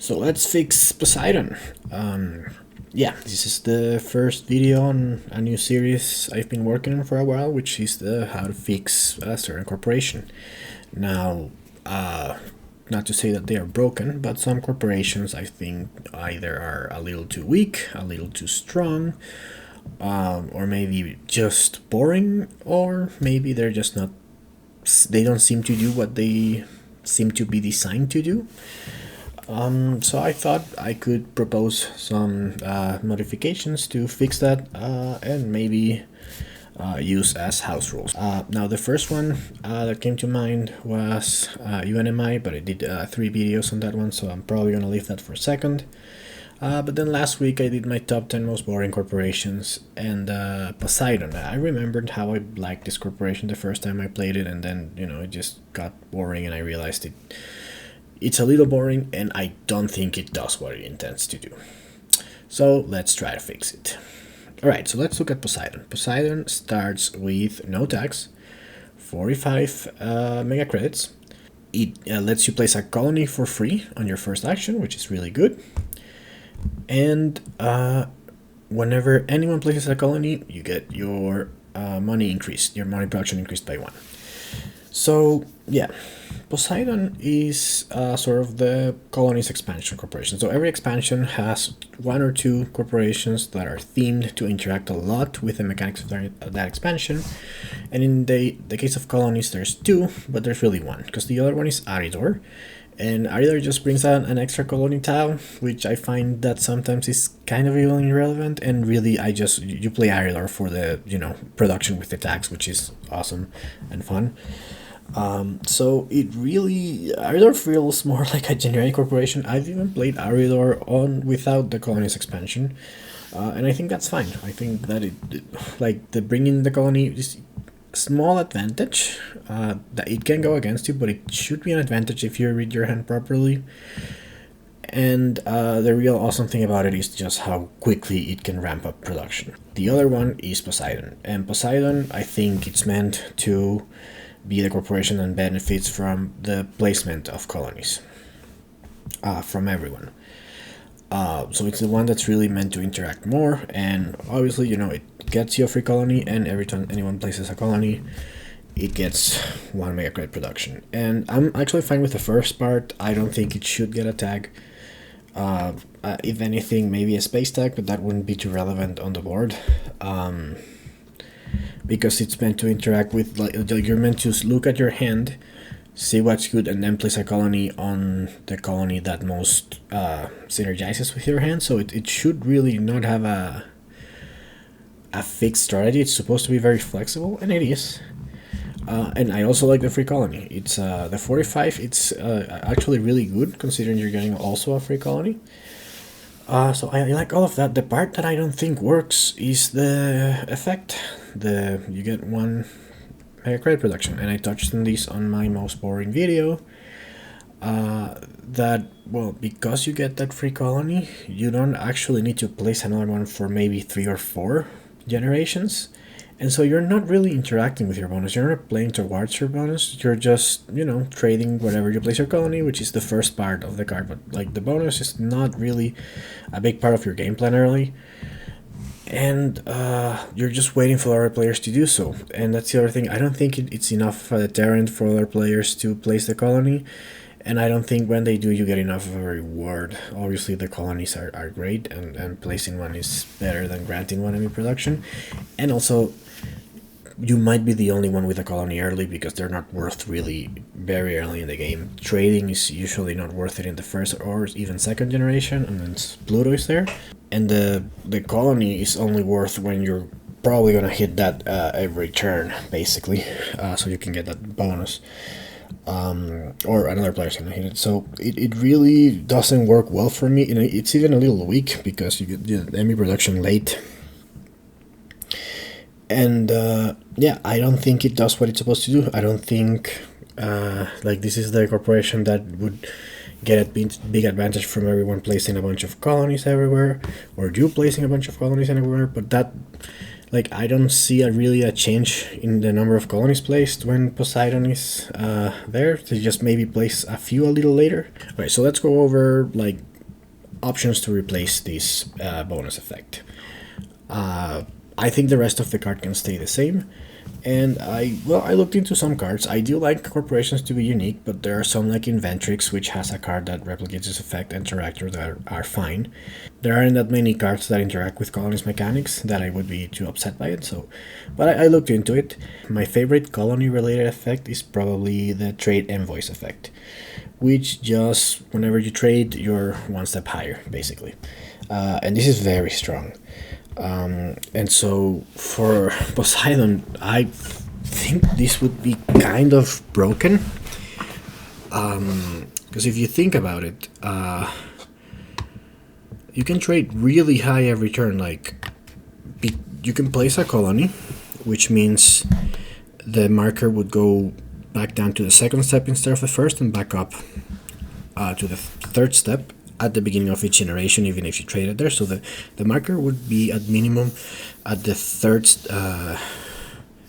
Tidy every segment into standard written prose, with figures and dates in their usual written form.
So let's fix Poseidon. Yeah, this is the first video on a new series I've been working on for a while, which is the how to fix a certain corporation. Now, not to say that they are broken, but some corporations I think either are a little too weak, a little too strong, or maybe just boring, or maybe they're just not, they don't seem to do what they seem to be designed to do. So I thought I could propose some modifications to fix that and maybe use as house rules. Now the first one that came to mind was UNMI, but I did 3 videos on that one, so I'm probably gonna leave that for a second. But then last week I did my top 10 most boring corporations, and Poseidon. I remembered how I liked this corporation the first time I played it, and then it just got boring, and I realized it's a little boring, and I don't think it does what it intends to do. So let's try to fix it. Alright, so let's look at Poseidon. Poseidon starts with no tax, 45 mega credits. It lets you place a colony for free on your first action, which is really good. And whenever anyone places a colony, you get your money increased, your money production increased by 1. So yeah, Poseidon is sort of the colonies expansion corporation. So every expansion has 1 or 2 corporations that are themed to interact a lot with the mechanics of that expansion. And in the case of colonies, there's 2, but there's really 1, because the other one is Aridor. And Aridor just brings out an extra colony tile, which I find that sometimes is kind of even irrelevant. And really, you play Aridor for the production with the tax, which is awesome and fun. So Aridor feels more like a generic corporation. I've even played Aridor without the colonies expansion, and I think that's fine. I think that the bringing the colony is a small advantage that it can go against you, but it should be an advantage if you read your hand properly. And the real awesome thing about it is just how quickly it can ramp up production. The other one is Poseidon, and Poseidon, I think it's meant to be the corporation that benefits from the placement of colonies from everyone. So it's the one that's really meant to interact more, and obviously, it gets you a free colony, and every time anyone places a colony, it gets 1 mega credit production. And I'm actually fine with the first part. I don't think it should get a tag. If anything, maybe a space tag, but that wouldn't be too relevant on the board. Because it's meant to interact with, you're meant to look at your hand, see what's good, and then place a colony on the colony that most synergizes with your hand. So it should really not have a fixed strategy. It's supposed to be very flexible, and it is. And I also like the free colony. It's the 45. It's actually really good considering you're getting also a free colony. So I like all of that. The part that I don't think works is the effect. You get 1 mega credit production, and I touched on this on my most boring video. Because you get that free colony, you don't actually need to place another one for maybe 3 or 4 generations. And so you're not really interacting with your bonus. You're not playing towards your bonus. You're just, trading whatever you place your colony, which is the first part of the card. But the bonus is not really a big part of your game plan early. And you're just waiting for other players to do so. And that's the other thing. I don't think it's enough of a deterrent for other players to place the colony. And I don't think when they do, you get enough of a reward. Obviously, the colonies are great, and placing one is better than granting one any production. And also, you might be the only one with a colony early because they're not worth really very early in the game. Trading is usually not worth it in the first or even second generation, and then Pluto is there. And the colony is only worth when you're probably going to hit that every turn, basically, so you can get that bonus. Or another player's gonna hit it. So it really doesn't work well for me. It's even a little weak because you get the enemy production late. And yeah, I don't think it does what it's supposed to do. I don't think this is the corporation that would get a big advantage from everyone placing a bunch of colonies everywhere, or you placing a bunch of colonies everywhere. But that, I don't see really a change in the number of colonies placed when Poseidon is there. They just maybe place a few a little later. Alright, so let's go over options to replace this bonus effect. I think the rest of the card can stay the same. And I looked into some cards. I do like corporations to be unique, but there are some like Inventrix, which has a card that replicates this effect, and Interactor that are fine. There aren't that many cards that interact with colonies mechanics that I would be too upset by it. So, but I looked into it. My favorite colony-related effect is probably the Trade Envoys effect, which just whenever you trade, you're one step higher, basically. And this is very strong. And so for Poseidon, I think this would be kind of broken. Because if you think about it, you can trade really high every turn. Like, you can place a colony, which means the marker would go back down to the second step instead of the first, and back up to the third step at the beginning of each generation, even if you traded there. So the marker would be at minimum at the third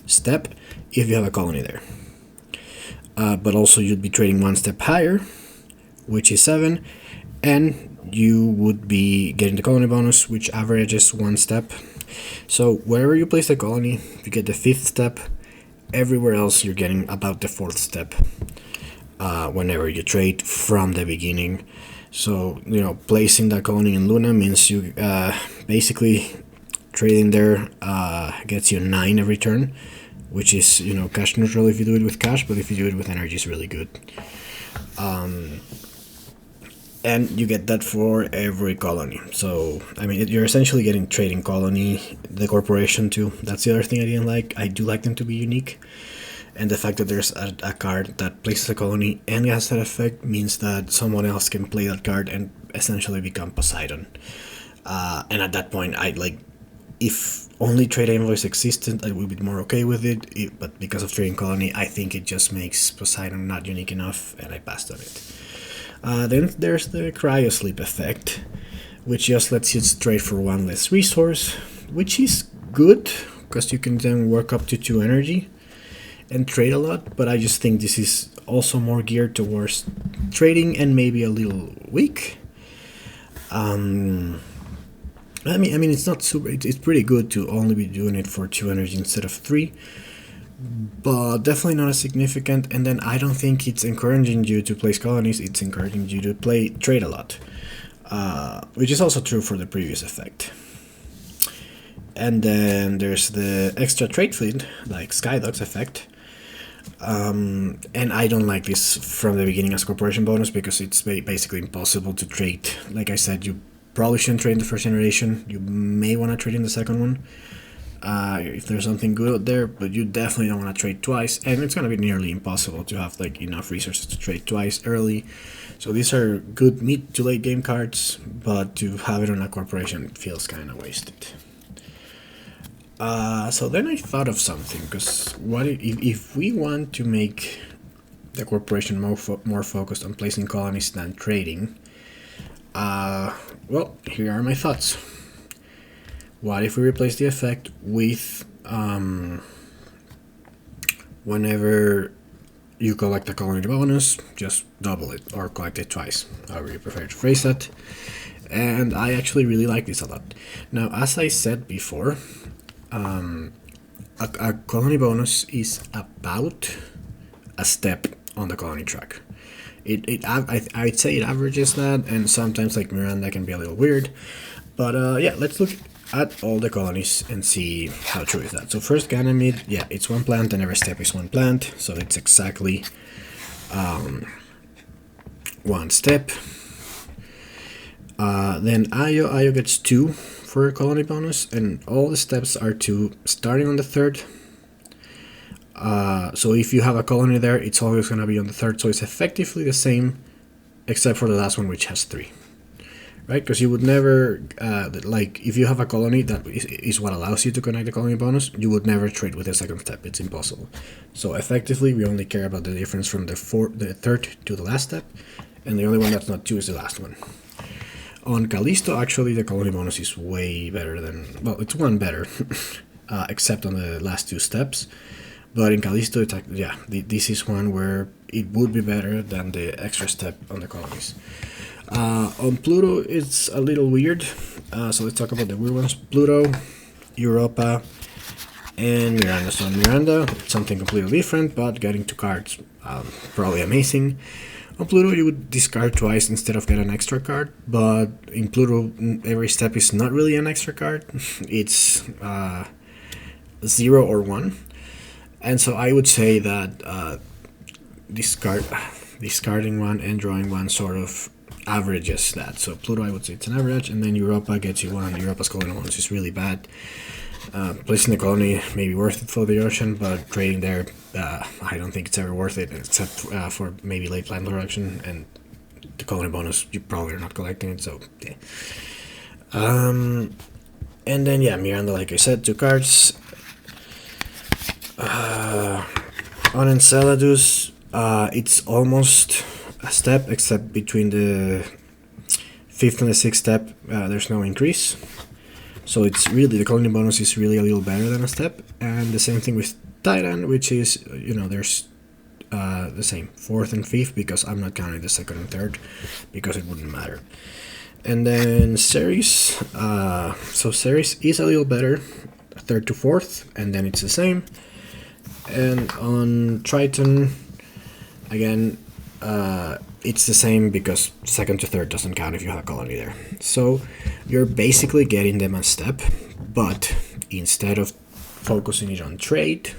step if you have a colony there. But also you'd be trading one step higher, which is 7, and you would be getting the colony bonus, which averages one step. So wherever you place the colony, you get the 5th step. Everywhere else you're getting about the 4th step whenever you trade from the beginning. So, placing that colony in Luna means you basically trading there gets you 9 every turn, which is, cash neutral if you do it with cash, but if you do it with energy, it's really good. And you get that for every colony. So, I mean, you're essentially getting trading colony, the corporation too. That's the other thing I didn't like. I do like them to be unique. And the fact that there's a card that places a colony and has that effect means that someone else can play that card and essentially become Poseidon. And at that point, if only Trade Envoys existed, I would be more okay with it. But because of Trading Colony, I think it just makes Poseidon not unique enough, and I passed on it. Then there's the Cryo Sleep effect, which just lets you trade for 1 less resource, which is good, because you can then work up to 2 energy and trade a lot, but I just think this is also more geared towards trading and maybe a little weak. I mean, it's not super. It's pretty good to only be doing it for 2 energy instead of 3, but definitely not as significant. And then I don't think it's encouraging you to place colonies. It's encouraging you to trade a lot, which is also true for the previous effect. And then there's the extra trade fleet, like Skydogs effect. And I don't like this from the beginning as corporation bonus because it's basically impossible to trade. Like I said, you probably shouldn't trade in the first generation. You may want to trade in the second one if there's something good out there, but you definitely don't want to trade twice, and it's going to be nearly impossible to have enough resources to trade twice early. So these are good mid to late game cards, but to have it on a corporation feels kind of wasted. So then I thought of something, because what if we want to make the corporation more focused on placing colonies than trading? Well, here are my thoughts. What if we replace the effect with whenever you collect a colony bonus, just double it or collect it twice, however you prefer to phrase that. And I actually really like this a lot. Now, as I said before, a colony bonus is about a step on the colony track. I'd say it averages that, and sometimes like Miranda can be a little weird. But yeah, let's look at all the colonies and see how true is that. So first Ganymede, yeah, it's 1 plant and every step is 1 plant, so it's exactly 1 step. Then Io gets 2 for a colony bonus, and all the steps are 2 starting on the 3rd. So if you have a colony there, it's always going to be on the 3rd, so it's effectively the same except for the last one, which has 3. Right, because you would never, if you have a colony that is what allows you to connect the colony bonus, you would never trade with the 2nd step. It's impossible. So effectively, we only care about the difference from the 3rd to the last step, and the only one that's not 2 is the last one. On Callisto, actually, the colony bonus is way better than, well, it's 1 better, except on the last 2 steps. But in Callisto, this is one where it would be better than the extra step on the colonies. On Pluto, it's a little weird. So let's talk about the weird ones. Pluto, Europa, and Miranda. So on Miranda, it's something completely different, but getting 2 cards, probably amazing. On Pluto, you would discard twice instead of get an extra card, but in Pluto, every step is not really an extra card. It's 0 or 1. And so I would say that discarding 1 and drawing 1 sort of averages that. So Pluto, I would say it's an average, and then Europa gets you 1. Europa's colony bonus is really bad. Placing the colony may be worth it for the ocean, but trading there, I don't think it's ever worth it, except for maybe late plant production, and the colony bonus, you probably are not collecting it, so yeah. And then, yeah, Miranda, like I said, 2 cards. On Enceladus, it's almost a step, except between the 5th and the 6th step, there's no increase. So it's really, the colony bonus is really a little better than a step. And the same thing with Titan, which is, there's the same 4th and 5th, because I'm not counting the 2nd and 3rd, because it wouldn't matter. And then Ceres, so Ceres is a little better, 3rd to 4th, and then it's the same. And on Triton, again, it's the same, because 2nd to 3rd doesn't count if you have a colony there. So you're basically getting them a step, but instead of focusing it on trade,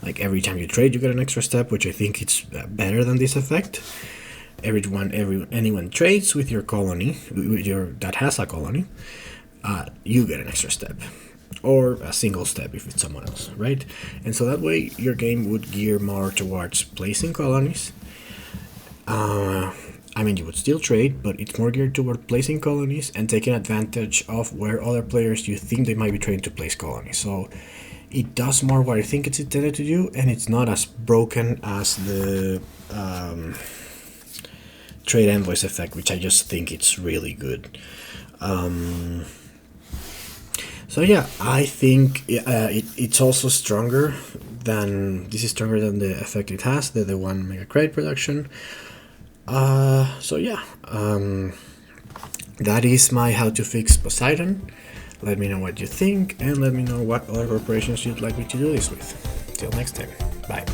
like every time you trade you get an extra step, which I think it's better than this effect. Anyone trades with your colony, that has a colony, you get an extra step, or a single step if it's someone else, right? And so that way your game would gear more towards placing colonies. I mean, you would still trade, but it's more geared toward placing colonies and taking advantage of where other players you think they might be trying to place colonies. So it does more what I think it's intended to do, and it's not as broken as the trade envoys effect, which I just think it's really good. So yeah, I think it's also stronger than, this is stronger than the effect it has, the 1 mega credit production. So yeah, that is my how to fix Poseidon. Let me know what you think, and let me know what other corporations you'd like me to do this with. Till next time, bye.